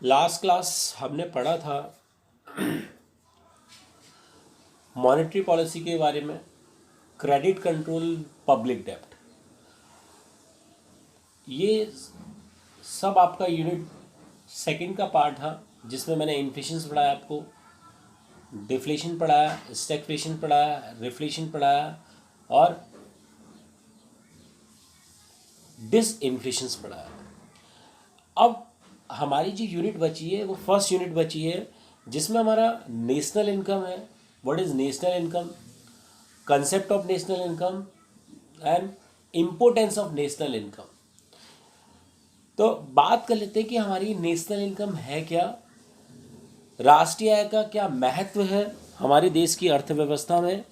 Last class हमने पढ़ा था मॉनेटरी पॉलिसी के बारे में, क्रेडिट कंट्रोल, पब्लिक डेब्ट। ये सब आपका यूनिट सेकंड का पार्ट था, जिसमें मैंने इन्फ्लेशन पढ़ाया, आपको डिफ्लेशन पढ़ाया, स्टैग्फ्लेशन पढ़ाया, रिफ्लेशन पढ़ाया और डिसइन्फ्लेशन पढ़ाया। अब हमारी जो यूनिट बची है वो फर्स्ट यूनिट बची है, जिसमें हमारा नेशनल इनकम है। What is national income, concept of national income and importance of national income. तो बात कर लेते हैं कि हमारी नेशनल इनकम है क्या, राष्ट्रीय आय का क्या महत्व है हमारे देश की अर्थव्यवस्था में,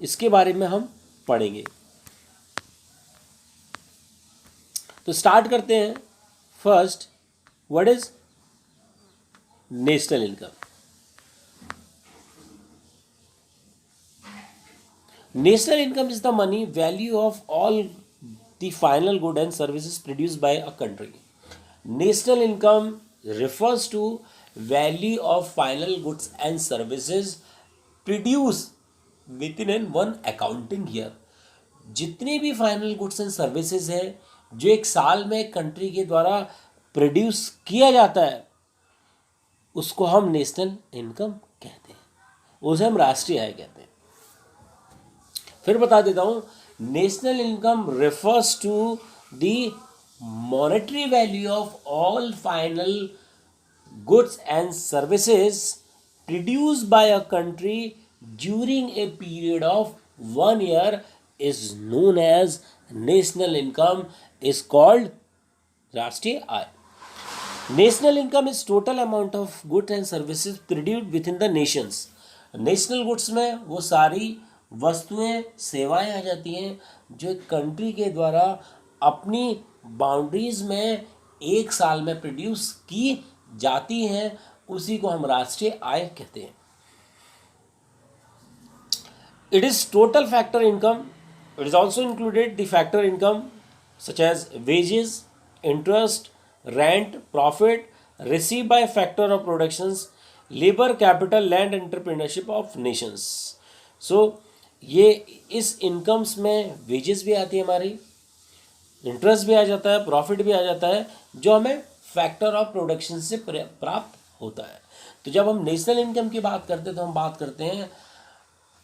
इसके बारे में हम पढ़ेंगे। तो स्टार्ट करते हैं। First, what is national income? National income is the money value of all the final good and services produced by a country. National income refers to value of final goods and services produced within one accounting year. जितने भी final goods and services है जो एक साल में country के द्वारा produce किया जाता है, उसको हम नेशनल इनकम कहते हैं, उसे हम राष्ट्रीय आय कहते हैं। फिर बता देता हूं, national income refers to the monetary value of all final goods and services produced by a country during a period of 1 year is known as national income, is called राष्ट्रीय आय। National income is total amount of goods and services produced within the nations. National goods में वो सारी वस्तुएं, सेवाएं आ जाती हैं जो एक कंट्री के द्वारा अपनी बाउंड्रीज में एक साल में प्रोड्यूस की जाती हैं, उसी को हम राष्ट्रीय आय कहते हैं। It is total factor income. It is also included the factor income such as wages, interest, rent, profit receive by factor of productions, labour capital, land, entrepreneurship of nations. So ये इस इनकम्स में wages भी आती है हमारी, interest भी आ जाता है, प्रॉफिट भी आ जाता है, जो हमें फैक्टर ऑफ प्रोडक्शन से प्राप्त होता है। तो जब हम नेशनल इनकम की बात करते हैं तो हम बात करते हैं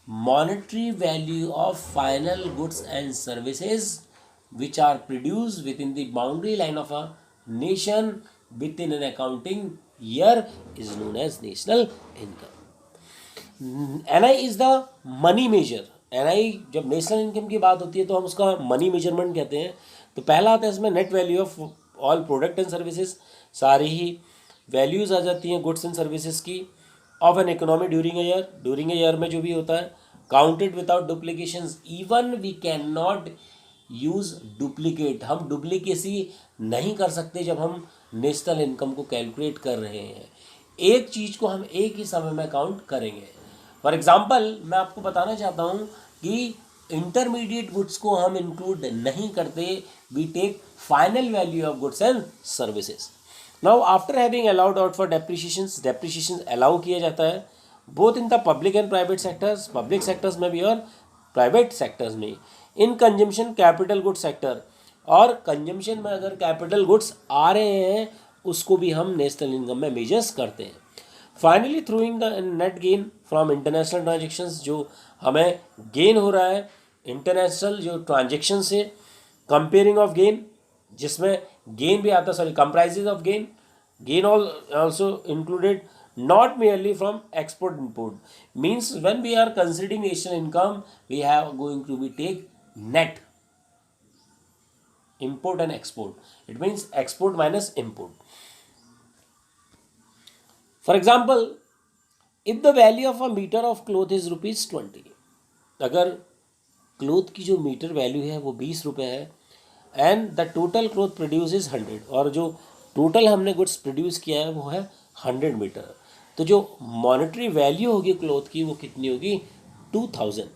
monetary value of final goods and services which are produced within the boundary line of a nation within an accounting year is known as national income. NI is the money measure. NI जब national income की बात होती है तो हम उसका money measurement कहते हैं। तो पहला आता है इसमें net value of all product and services, सारी ही वैल्यूज आ जाती हैं गुड्स एंड सर्विसेज की, of an economy during a year. During a year में जो भी होता है, counted without duplications. Even we can not use duplicate, हम डुप्लीकेसी नहीं कर सकते जब हम नेशनल इनकम को कैलकुलेट कर रहे हैं। एक चीज़ को हम एक ही समय में काउंट करेंगे। फॉर एग्जाम्पल मैं आपको बताना चाहता हूँ कि इंटरमीडिएट गुड्स को हम इंक्लूड नहीं करते, we take final value of goods and services. Now after having allowed out for depreciation allow किया जाता है both in the public and private sectors, public sectors में भी और प्राइवेट सेक्टर्स में। In consumption capital goods sector, और consumption में अगर कैपिटल गुड्स आ रहे हैं उसको भी हम नेशनल इनकम में मेजर्स करते हैं। फाइनली थ्रूइंग the net gain from international transactions, जो हमें गेन हो रहा है इंटरनेशनल जो ट्रांजेक्शन से, कंपेयरिंग ऑफ गेन जिसमें गेन भी आता है, sorry comprises of gain, gain also included not merely from export import, means when we are considering national income we have going to be take net import and export. It means export minus import. For example, if the value of a meter of cloth is ₹20, अगर cloth की जो metre value है वो 20 रुपये है, and the total cloth produce is 100, और जो total हमने गुड्स प्रोड्यूस किया है वो है 100 मीटर, तो जो मॉनेटरी वैल्यू होगी क्लोथ की वो कितनी होगी? 2000।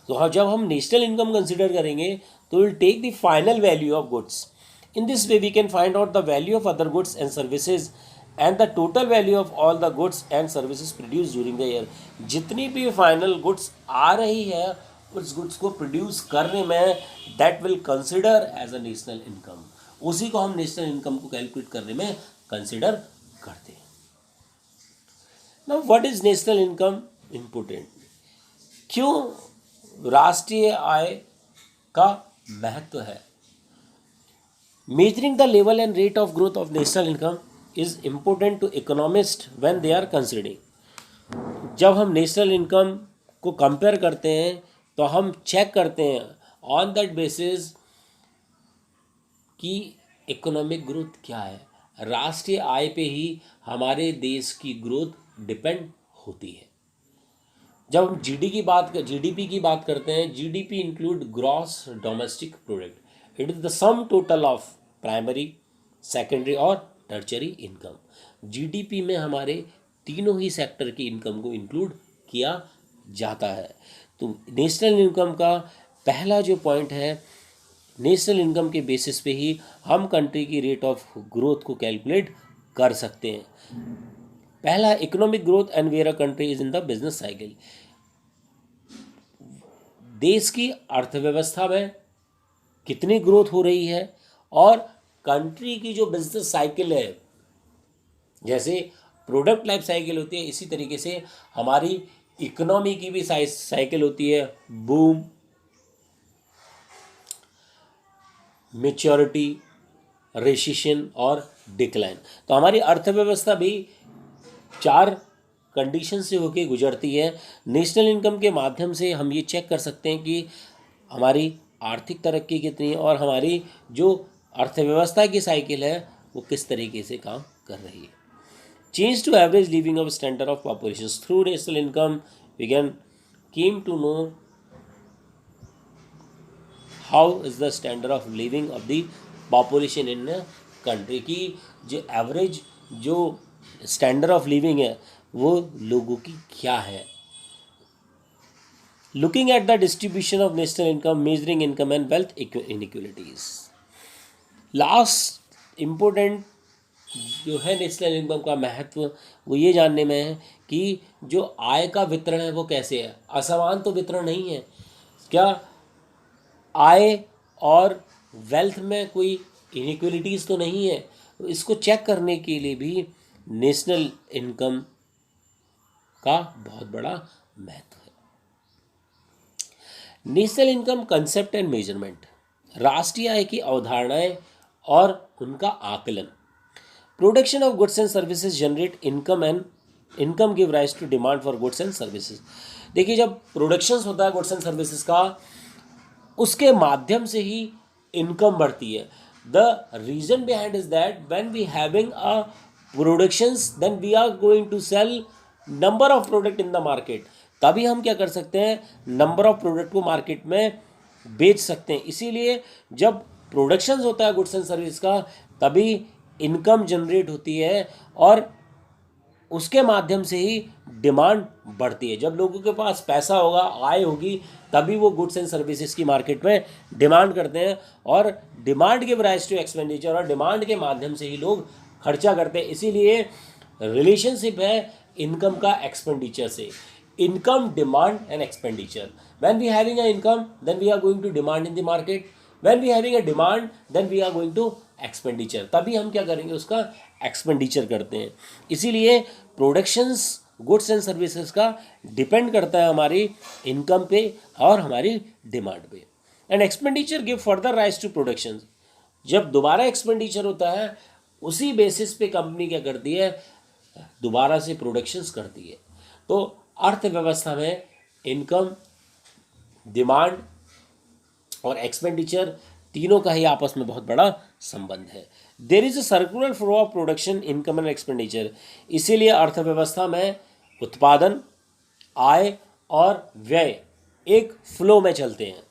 तो जब हम नेशनल इनकम कंसिडर करेंगे तो will take the final value of goods In this way we can find out the value of other goods and services and the total value of all the goods and services produced during the year. जितनी भी final goods आ रही है उस goods को produce करने में that will consider as a national income, उसी को हम नेशनल इनकम को कैलकुलेट करने में कंसिडर करते हैं. Now what is national income important? क्यों राष्ट्रीय आय का महत्व है? Measuring the level and rate of growth of national income is important to economists when they are considering. जब हम नेशनल इनकम को कंपेयर करते हैं तो हम चेक करते हैं ऑन दैट बेसिस कि इकोनॉमिक ग्रोथ क्या है. राष्ट्रीय आय पे ही हमारे देश की ग्रोथ डिपेंड होती है. जब हम जीडीपी की बात करते हैं, GDP include gross domestic product. It is the sum total of primary, secondary और टर्चरी इनकम. जीडीपी में हमारे तीनों ही सेक्टर की इनकम को इंक्लूड किया जाता है. तो नेशनल इनकम का पहला जो पॉइंट है, नेशनल इनकम के बेसिस पे ही हम कंट्री की रेट ऑफ ग्रोथ को कैलकुलेट कर सकते हैं. पहला, economic growth and where a country is in the business cycle. देश की अर्थव्यवस्था में कितनी ग्रोथ हो रही है और कंट्री की जो बिजनेस साइकिल है, जैसे प्रोडक्ट लाइफ साइकिल होती है, इसी तरीके से हमारी इकोनॉमी की भी साइकिल होती है. बूम, मैच्योरिटी, रिसेशन और डिक्लाइन. तो हमारी अर्थव्यवस्था भी 4 कंडीशन से होके गुजरती है. नेशनल इनकम के माध्यम से हम ये चेक कर सकते हैं कि हमारी आर्थिक तरक्की कितनी है और हमारी जो अर्थव्यवस्था की साइकिल है वो किस तरीके से काम कर रही है. Change to average living of standard of population through national income we can came to know how is the standard of living of the population in country की. जो एवरेज जो स्टैंडर्ड ऑफ लिविंग है वो लोगों की क्या है. Looking at the distribution of national income, measuring income and wealth inequalities. Last important जो है नेशनल इनकम का महत्व वो ये जानने में है कि जो आय का वितरण है वो कैसे है. असमान तो वितरण नहीं है. क्या आय और वेल्थ में कोई इनइक्वलिटीज़ तो नहीं है. इसको चेक करने के लिए भी नेशनल इनकम का बहुत बड़ा महत्व है. National income concept and measurement. राष्ट्रीय आय की अवधारणाएं और उनका आकलन. Production of goods and services generate income and income give rise to demand for goods and services. देखिए, जब प्रोडक्शन होता है गुड्स एंड सर्विसेज का, उसके माध्यम से ही इनकम बढ़ती है. The reason behind is that when we having a productions then we are going to sell number of product in the market. तभी हम क्या कर सकते हैं, नंबर ऑफ प्रोडक्ट को मार्केट में बेच सकते हैं. इसीलिए जब प्रोडक्शन होता है गुड्स एंड सर्विस का तभी इनकम जनरेट होती है और उसके माध्यम से ही डिमांड बढ़ती है. जब लोगों के पास पैसा होगा, आय होगी, तभी वो गुड्स एंड सर्विसेज की मार्केट में डिमांड करते हैं और demand give rise to expenditure, और डिमांड के माध्यम से ही लोग खर्चा करते हैं. इसीलिए रिलेशनशिप है इनकम का एक्सपेंडिचर से. Income, demand and expenditure. When we having a income, then we are going to demand in the market. When we having a demand, then we are going to expenditure. तभी हम क्या करेंगे, उसका expenditure करते हैं. इसीलिए productions goods and services का depend करता है हमारी इनकम पे और हमारी डिमांड पे. And expenditure give further rise to production. जब दोबारा एक्सपेंडिचर होता है उसी बेसिस पे कंपनी क्या करती है, दोबारा से प्रोडक्शंस करती है. तो अर्थव्यवस्था में इनकम, डिमांड और एक्सपेंडिचर तीनों का ही आपस में बहुत बड़ा संबंध है. There is a circular flow of production, income and expenditure. इसीलिए अर्थव्यवस्था में उत्पादन, आय और व्यय एक फ्लो में चलते हैं.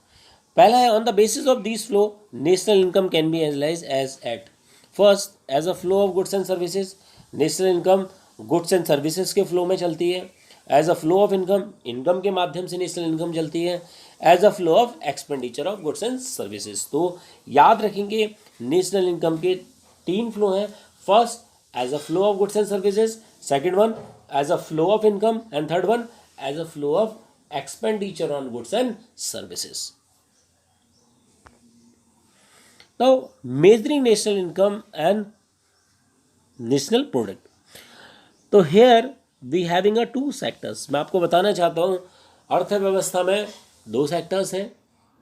पहला है, on the basis of this flow national income can be analyse as at first as a flow of goods and services. National income goods and services के फ्लो में चलती है. As a flow of income, income के माध्यम से national income चलती है. As a flow of expenditure of goods and services. तो याद रखेंगे नेशनल इनकम के 3 फ्लो हैं. First as a flow of goods and services, second one as a flow of income, and third one as a flow of expenditure on goods and services. Now measuring national income and national product. तो here we having a 2 sectors. मैं आपको बताना चाहता हूँ अर्थव्यवस्था में 2 sectors हैं.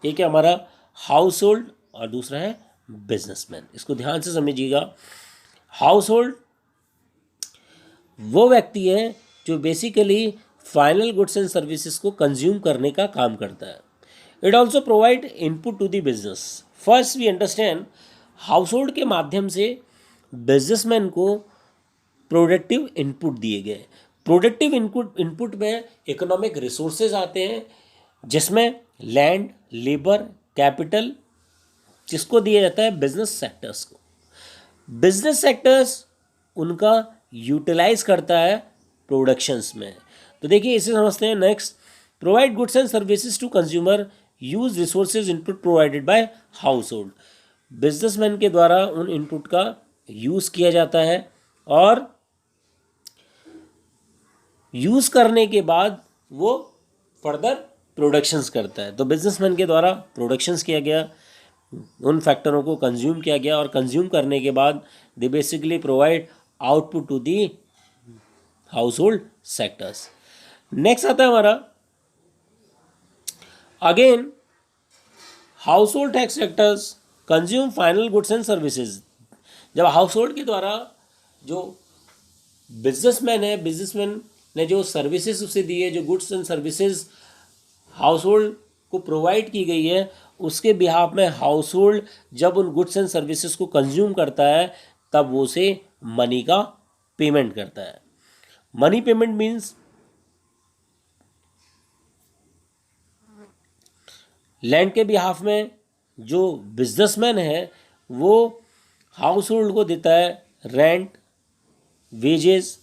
एक है हमारा हाउस होल्ड और दूसरा है बिजनेसमैन. इसको ध्यान से समझिएगा. हाउस होल्ड वो व्यक्ति है जो basically final goods and services को कंज्यूम करने का काम करता है. It also provide input to the business. First we understand household के माध्यम से बिजनेसमैन को प्रोडक्टिव इनपुट दिए गए. प्रोडक्टिव इनपुट में इकोनॉमिक रिसोर्सेज आते हैं जिसमें लैंड, लेबर, कैपिटल, जिसको दिया जाता है बिजनेस सेक्टर्स को. बिजनेस सेक्टर्स उनका यूटिलाइज करता है प्रोडक्शंस में. तो देखिए इसे समझते हैं. Next, provide goods and services to consumer, use resources input provided by household. Businessman के द्वारा उन इनपुट का यूज़ किया जाता है और यूज़ करने के बाद वो फर्दर प्रोडक्शंस करता है. तो बिजनेसमैन के द्वारा प्रोडक्शंस किया गया, उन फैक्टरों को कंज्यूम किया गया और कंज्यूम करने के बाद they basically provide output to the household sectors. Next आता है हमारा again household tax sectors consume final goods and services. जब हाउस होल्ड के द्वारा जो बिजनेसमैन है, बिजनेसमैन ने जो सर्विसेज उसे दी है, जो goods and services house hold को प्रोवाइड की गई है, उसके बिहाफ में हाउस होल्ड जब उन गुड्स एंड सर्विसेज को कंज्यूम करता है तब वो उसे मनी का पेमेंट करता है. मनी पेमेंट मीन्स लैंड के बिहाफ में जो बिजनेसमैन है वो हाउस होल्ड को देता है rent, wages,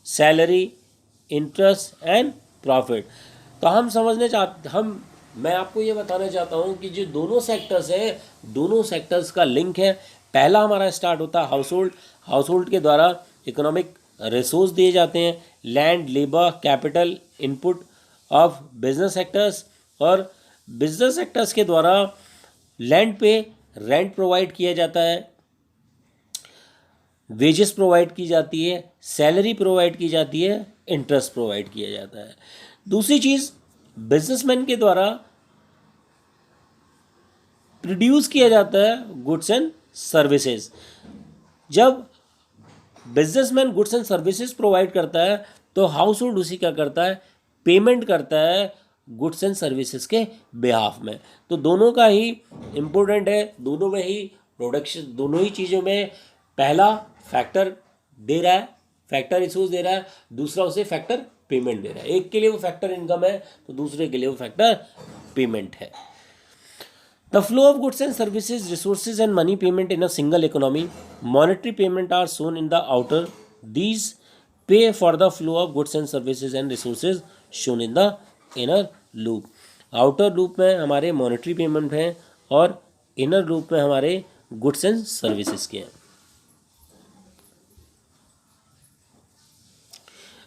salary, interest and profit. तो मैं आपको ये बताना चाहता हूँ कि जो दोनों सेक्टर्स हैं, दोनों सेक्टर्स का लिंक है. पहला हमारा स्टार्ट होता है हाउस होल्ड. हाउस होल्ड के द्वारा इकोनॉमिक रिसोर्स दिए जाते हैं, land, labour, capital, input of business sectors. और बिजनेस सेक्टर्स के द्वारा लैंड पे रेंट प्रोवाइड किया जाता है, वेजेस प्रोवाइड की जाती है, सैलरी प्रोवाइड की जाती है, इंटरेस्ट प्रोवाइड किया जाता है. दूसरी चीज़, बिजनेसमैन के द्वारा प्रोड्यूस किया जाता है गुड्स एंड सर्विसेज. जब businessman goods and services provide करता है तो हाउस होल्ड उसी क्या करता है, पेमेंट करता है गुड्स एंड सर्विसेज के बिहाफ में. तो दोनों का ही इम्पोर्टेंट है, दोनों में ही प्रोडक्शन, दोनों ही चीज़ों में पहला फैक्टर दे रहा है, फैक्टर रिसोर्स दे रहा है, दूसरा उसे फैक्टर पेमेंट दे रहा है. एक के लिए वो फैक्टर इनकम है तो दूसरे के लिए वो फैक्टर पेमेंट है. The flow of goods and services, resources and money payment in a single economy. Monetary payment are shown in the outer. These pay for the flow of goods and services and resources shown in the inner loop. Outer loop में हमारे monetary payment हैं और inner loop में हमारे goods and services के हैं.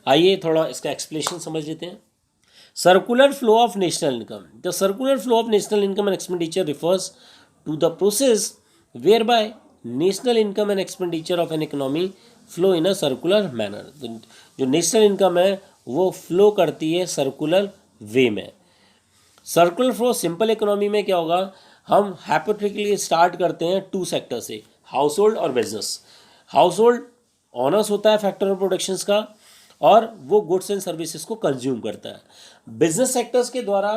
आइए थोड़ा इसका एक्सप्लेनेशन समझ लेते हैं. Circular flow of national income. The circular flow of national income and expenditure refers to the process whereby national income and expenditure of an economy flow in a circular manner. जो national income है वो flow करती है circular वे में. Circular flow simple economy में क्या होगा, हम हाइपोथेटिकली स्टार्ट करते हैं 2 सेक्टर से, हाउस होल्ड और बिजनेस. हाउस होल्ड ऑनर्स होता है फैक्टर ऑफ प्रोडक्शंस का और वो गुड्स एंड सर्विसेज को कंज्यूम करता है. बिजनेस सेक्टर्स के द्वारा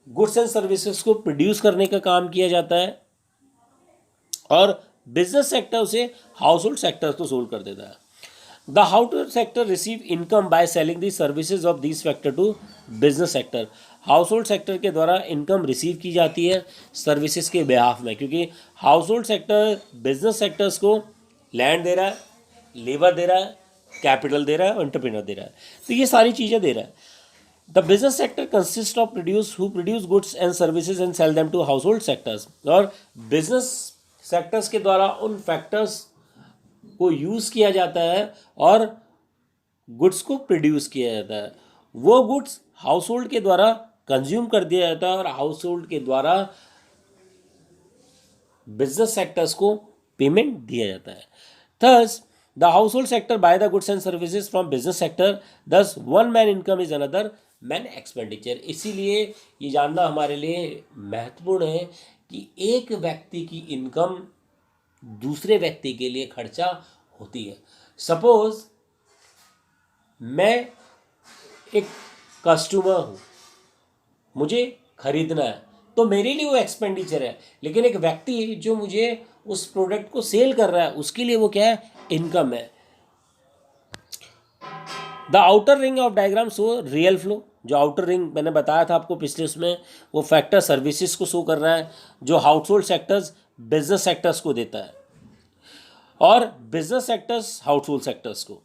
गुड्स एंड सर्विसेज को प्रोड्यूस करने का काम किया जाता है और बिजनेस सेक्टर उसे हाउस होल्ड सेक्टर्स को सोल्व कर देता है. The household sector receive income by selling the services of this factor to business sector. House hold sector के द्वारा इनकम रिसीव की जाती है सर्विसेज के बिहाफ में, क्योंकि house hold sector business sectors को लैंड दे रहा है, लेबर दे रहा है, कैपिटल दे रहा है और एंटरप्रेन्योर दे रहा है. तो ये सारी चीज़ें दे रहा है. The business sector consist of produce goods and services and sell them to household sectors. और बिजनेस सेक्टर्स के द्वारा उन फैक्टर्स को यूज़ किया जाता है और गुड्स को प्रोड्यूस किया जाता है। वो गुड्स हाउस होल्ड के द्वारा कंज्यूम कर दिया जाता है और हाउस होल्ड के द्वारा बिजनेस सेक्टर्स को पेमेंट दिया जाता है। Thus the household sector buy the goods and services from business sector, thus one man income is another man expenditure. इसीलिए ये जानना हमारे लिए महत्वपूर्ण है कि एक व्यक्ति की इनकम दूसरे व्यक्ति के लिए खर्चा होती है। सपोज मैं एक कस्टमर हूँ, मुझे खरीदना है, तो मेरे लिए वो एक्सपेंडिचर है, लेकिन एक व्यक्ति जो मुझे उस प्रोडक्ट को सेल कर रहा है उसके लिए वो क्या है, इनकम है। The outer ring of diagram show real flow. जो आउटर रिंग मैंने बताया था आपको पिछले उसमें, वो फैक्टर सर्विसेज को शो कर रहा है जो household sectors business sectors को देता है और business sectors household sectors को।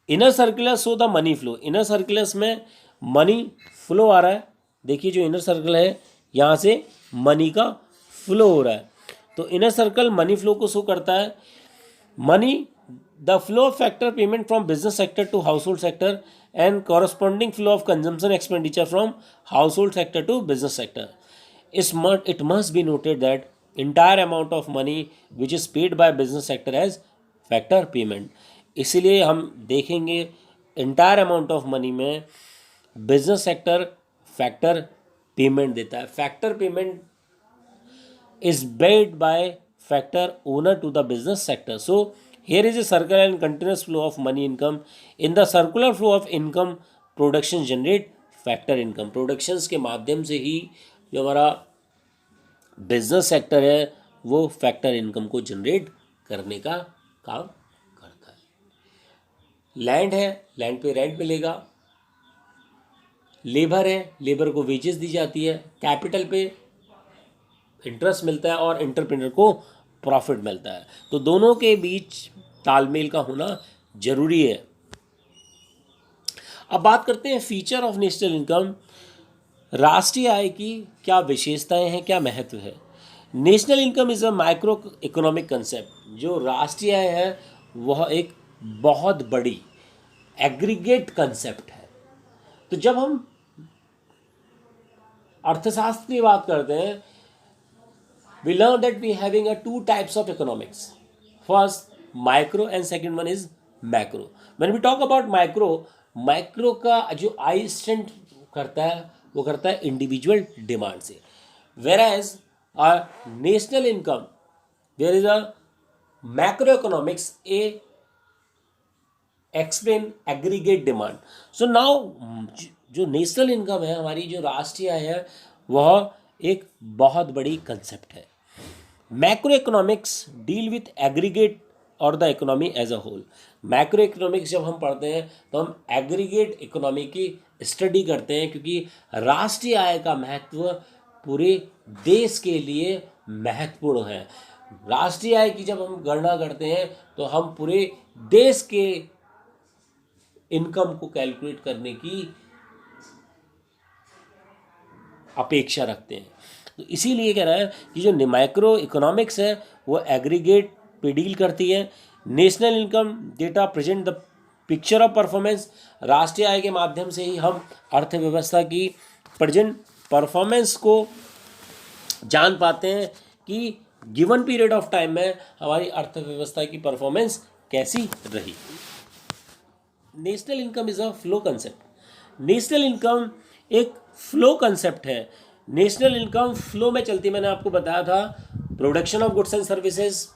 Inner circular show the money flow. Inner circulars में मनी फ्लो आ रहा है। देखिए जो इनर सर्कल है यहाँ से मनी का फ्लो हो रहा है, तो इनर सर्कल मनी फ्लो को शो करता है। Money the flow of factor payment from business sector to household sector and corresponding flow of consumption expenditure from household sector to business sector. It must be noted that entire amount of money which is paid by business sector as factor payment। इसीलिए हम देखेंगे entire amount of money में business sector factor payment देता है। Factor payment is paid by factor owner to the business sector। So here is a circular and continuous flow of money income। In the circular flow of income, production generate factor income। Productions के माध्यम से ही जो हमारा business sector है वो factor income को generate करने का काम करता है। लैंड है, लैंड पे रेंट मिलेगा। लेबर है, लेबर को वेजेस दी जाती है। कैपिटल पे इंटरेस्ट मिलता है और एंटरप्रेन्योर को प्रॉफिट मिलता है। तो दोनों के बीच तालमेल का होना जरूरी है। अब बात करते हैं फीचर ऑफ नेशनल इनकम। राष्ट्रीय आय की क्या विशेषताएं हैं, क्या महत्व है। National income is a micro economic concept. जो राष्ट्रीय आय है वह एक बहुत बड़ी एग्रीगेट कंसेप्ट है। तो जब हम अर्थशास्त्र की बात करते हैं, we learn that we having a two types of economics. First micro and second one is macro. When we talk about micro, micro का जो आई स्टैंड करता है वो करता है इंडिविजुअल डिमांड से। Whereas a national income there is a macro economics a explain aggregate demand. So now जो national income है, हमारी जो राष्ट्रीय आय है, वह एक बहुत बड़ी कंसेप्ट है। Macroeconomics deal with aggregate or the economy as a whole. Macroeconomics जब हम पढ़ते हैं तो हम एग्रीगेट इकोनॉमी की स्टडी करते हैं, क्योंकि राष्ट्रीय आय का महत्व पूरे देश के लिए महत्वपूर्ण है। राष्ट्रीय आय की जब हम गणना करते हैं तो हम पूरे देश के इनकम को कैलकुलेट करने की अपेक्षा रखते हैं। तो इसीलिए कह रहा है कि जो माइक्रो इकोनॉमिक्स है वो एग्रीगेट पे डील करती है। National income data present the picture of performance. राष्ट्रीय आय के माध्यम से ही हम अर्थव्यवस्था की प्रेजेंट परफॉर्मेंस को जान पाते हैं कि गिवन पीरियड ऑफ टाइम में हमारी अर्थव्यवस्था की परफॉर्मेंस कैसी रही। National income is a flow concept. National income एक फ्लो कंसेप्ट है। नेशनल इनकम फ्लो में चलती, मैंने आपको बताया था, production of goods and services,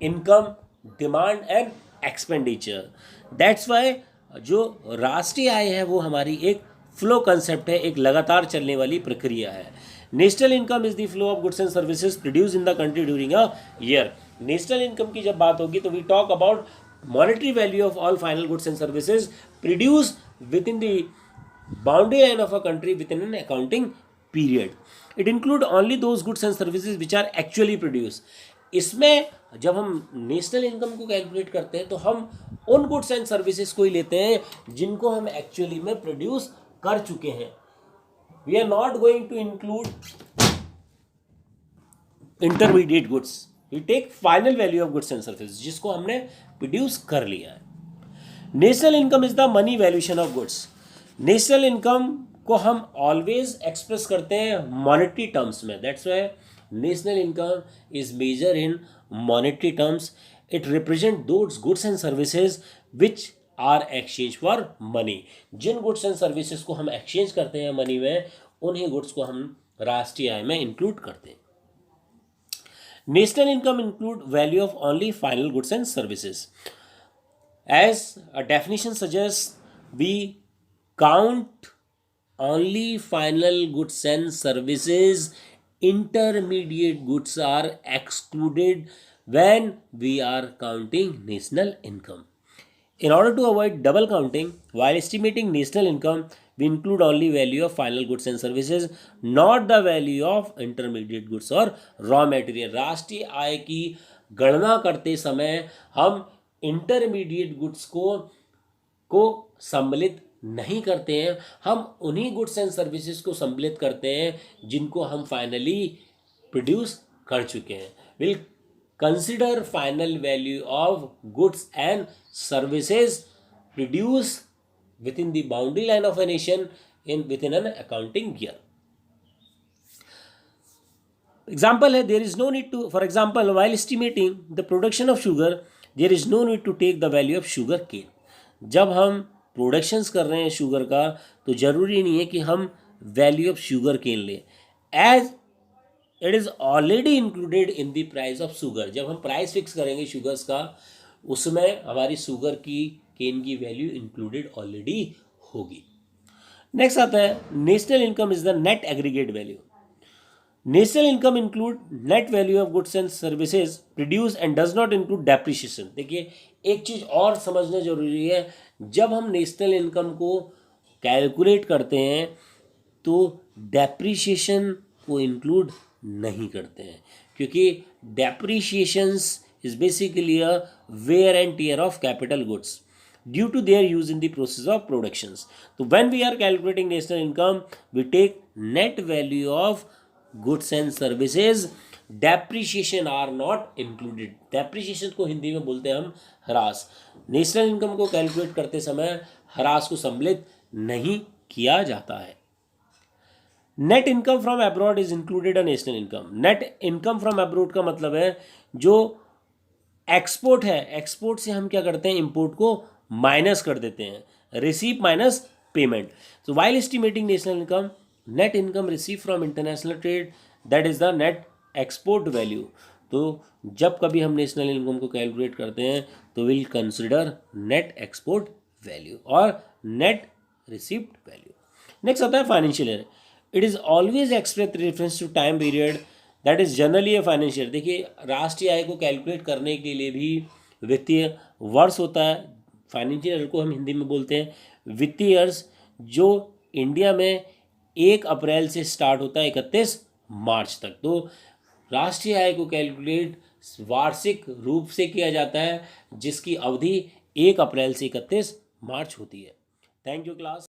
income, demand and expenditure. That's why जो राष्ट्रीय आय है वो हमारी एक फ्लो कंसेप्ट है, एक लगातार चलने वाली प्रक्रिया है। National income is the flow of goods and services produce in the country during a year. National income की जब बात होगी तो we talk about monetary value of all final goods and services produced within the boundary line of a country within an accounting period. It include only those goods and services which are actually produced. इसमें जब हम national income को calculate करते हैं तो हम उन goods and services को ही लेते हैं जिनको हम एक्चुअली में प्रोड्यूस कर चुके हैं। We are not going to include intermediate goods. We take final value of goods and services, जिसको हमने प्रोड्यूस कर लिया है. National income is the money valuation of goods. National income को हम ऑलवेज एक्सप्रेस करते हैं मॉनेटरी टर्म्स में. That's why national income is measure in monetary terms. It represent those goods and services which are exchange for money. जिन goods and services को हम exchange करते हैं मनी में, उन्हीं गुड्स को हम राष्ट्रीय आय में इंक्लूड करते हैं. National income include value of only final goods and services. As a definition suggests, we count only final goods and services. Intermediate goods are excluded when we are counting national income. In order to avoid double counting, while estimating national income, we include only value of final goods and services, not the value of intermediate goods or raw material. राष्ट्रीय आय की गणना करते समय हम intermediate goods को सम्मिलित नहीं करते हैं. हम उन्हीं गुड्स एंड सर्विसेज को सम्मिलित करते हैं जिनको हम फाइनली प्रोड्यूस कर चुके हैं. Will consider final value of goods and services produce within the boundary line of a nation within an accounting year. Example है, there is no need to, for example, while estimating the production of sugar, there is no need to take the value of sugar cane. जब हम productions कर रहे हैं sugar का, तो जरूरी नहीं है कि हम वैल्यू ऑफ शुगर केन लें, as it is already included in the price of sugar. जब हम प्राइस फिक्स करेंगे शुगर्स का, उसमें हमारी शुगर की केन की वैल्यू इंक्लूडेड ऑलरेडी होगी. नेक्स्ट आता है, national income is the net aggregate value. National income include net value of goods and services produce and does not include depreciation. देखिए, एक चीज़ और समझना जरूरी है, जब हम नेशनल इनकम को कैलकुलेट करते हैं तो डेप्रिशिएशन को इंक्लूड नहीं करते हैं, क्योंकि depreciations is basically a wear and tear of capital goods due to their use in the process of productions. So when we are calculating national income, we take net value of goods and services. Depreciation are not included. Depreciation को हिंदी में बोलते हैं हम ह्रास. National income को calculate करते समय ह्रास को सम्मिलित नहीं किया जाता है. Net income from abroad is included a national income. Net income from abroad का मतलब है जो एक्सपोर्ट है, एक्सपोर्ट से हम क्या करते हैं, इंपोर्ट को माइनस कर देते हैं, receive minus payment. So while estimating national income, net income receive from international trade, that is the net export value. तो जब कभी हम नेशनल इनकम को कैलकुलेट करते हैं तो will consider net export value और नेट रिसीव्ड वैल्यू. नेक्स्ट आता है financial year. It is always express reference to time period that is generally a financial. देखिए, राष्ट्रीय आय को कैलकुलेट करने के लिए भी वित्तीय वर्ष होता है. फाइनेंशियल ईयर को हम हिंदी में बोलते हैं वित्तीय वर्ष, जो इंडिया में 1 अप्रैल से स्टार्ट होता है 31 मार्च तक. तो राष्ट्रीय आय को कैलकुलेट वार्षिक रूप से किया जाता है, जिसकी अवधि 1 अप्रैल से 31 मार्च होती है. Thank you class.